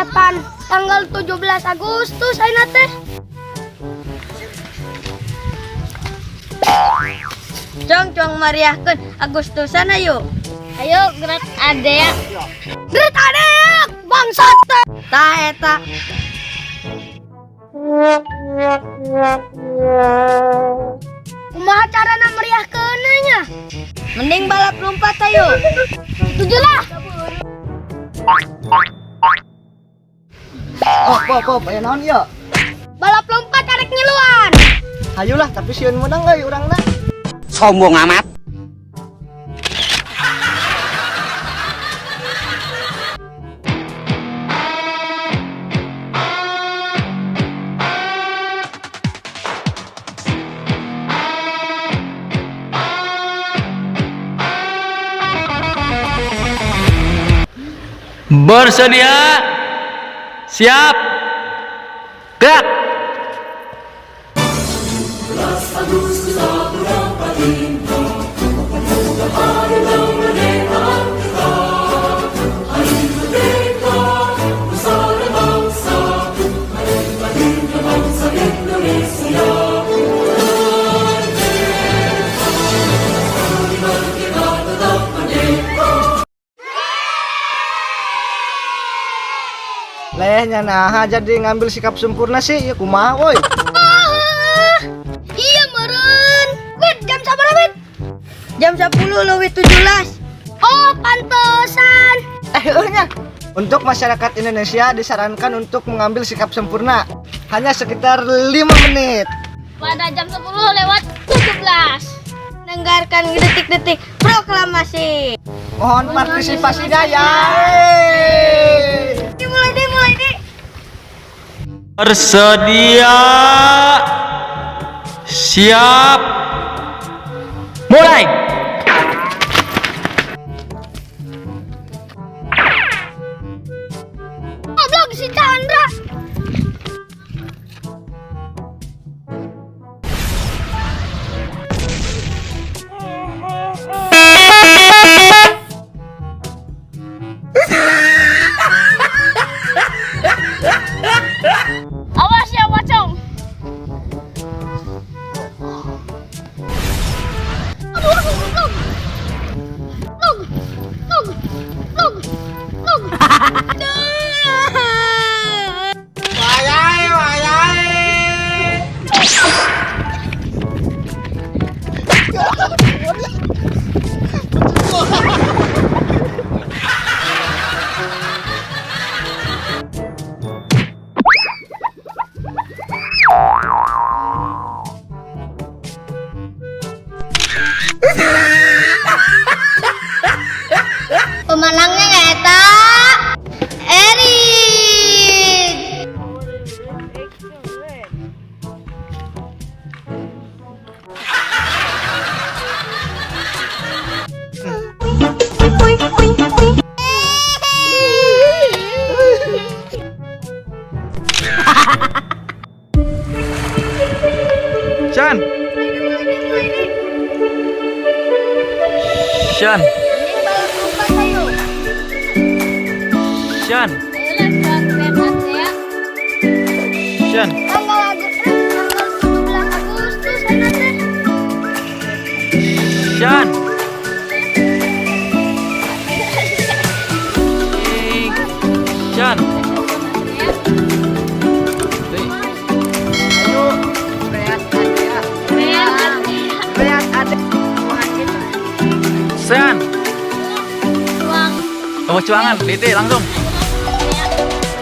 persiapan tanggal 17 Agustus ayeuna teh. Cong mariahkeun Agustusan ayo. Ayo gerak adek. Gerak adek, bangsat teh. Tah eta. Kumaha carana meriahkeunna nya? Mending balap lompat ayo. Setuju lah. Pop, aya naon ieu? Balap lompat arek ngiluan. Hayulah, tapi sieun menang euy urangna. Sombong amat. Bersedia, siap, gerak. Lehnya nah jadi ngambil sikap sempurna sih, ya kumaha woi. Iya meureun. Wit, jam sabaraha wit? Jam 10 leuwih 17. Oh, pantesan. Nya. Untuk masyarakat Indonesia disarankan untuk mengambil sikap sempurna hanya sekitar 5 menit. Pada jam 10 lewat 17. Dengarkan detik-detik proklamasi. Mohon partisipasinya ya. Mulai deh. Bersedia, siap, mulai. Goblok si Chandra. Awas ya, pocong. Pemenangnya nyata Erin. Shan, Shan, Shan, Shan. Tanggal 17 Agustus ayeuna teh. Shan. Shan. Ayo, rehat adek. Shan. Uang. Perjuangan, Dede langsung.